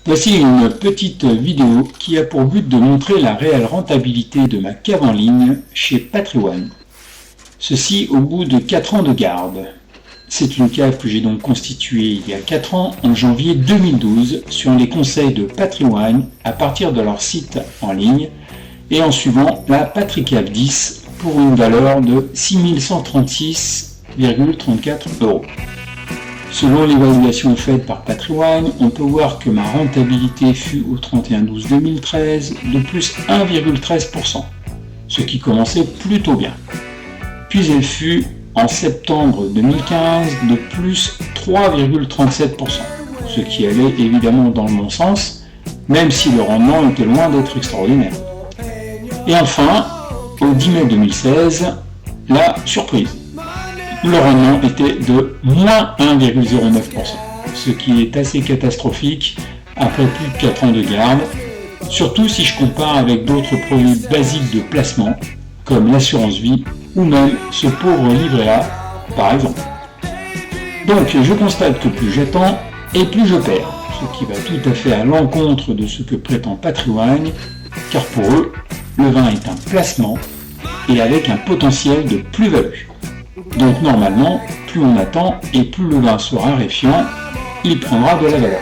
Voici une petite vidéo qui a pour but de montrer la réelle rentabilité de ma cave en ligne chez Patrimoine. Ceci au bout de 4 ans de garde. C'est une cave que j'ai donc constituée il y a 4 ans, en janvier 2012, sur les conseils de Patrimoine à partir de leur site en ligne et en suivant la Patricave 10 pour une valeur de 6136,34 €. Selon l'évaluation faite par Patrimoine, on peut voir que ma rentabilité fut au 31/12/2013 de plus 1,13%, ce qui commençait plutôt bien. Puis elle fut en septembre 2015 de plus 3,37%, ce qui allait évidemment dans le bon sens, même si le rendement était loin d'être extraordinaire. Et enfin, au 10 mai 2016, la surprise. Le rendement était de moins 1,09%, ce qui est assez catastrophique après plus de 4 ans de garde, surtout si je compare avec d'autres produits basiques de placement, comme l'assurance vie ou même ce pauvre livret A, par exemple. Donc je constate que plus j'attends et plus je perds, ce qui va tout à fait à l'encontre de ce que prétend Patrimoine, car pour eux, le vin est un placement et avec un potentiel de plus-value. Donc normalement, plus on attend et plus le vin sera raréfiant, il prendra de la valeur.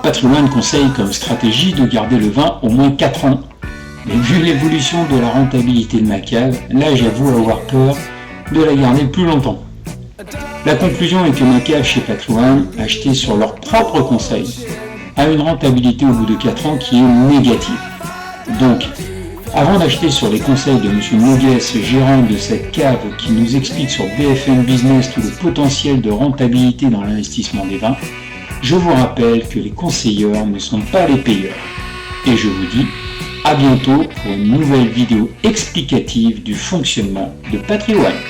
Patrimoine conseille comme stratégie de garder le vin au moins 4 ans, mais vu l'évolution de la rentabilité de ma cave, là j'avoue avoir peur de la garder plus longtemps. La conclusion est que ma cave chez Patrimoine, achetée sur leurs propres conseils, a une rentabilité au bout de 4 ans qui est négative. Donc, avant d'acheter sur les conseils de M. Noguès, gérant de cette cave qui nous explique sur BFM Business tout le potentiel de rentabilité dans l'investissement des vins, je vous rappelle que les conseilleurs ne sont pas les payeurs. Et je vous dis à bientôt pour une nouvelle vidéo explicative du fonctionnement de Patrimoine.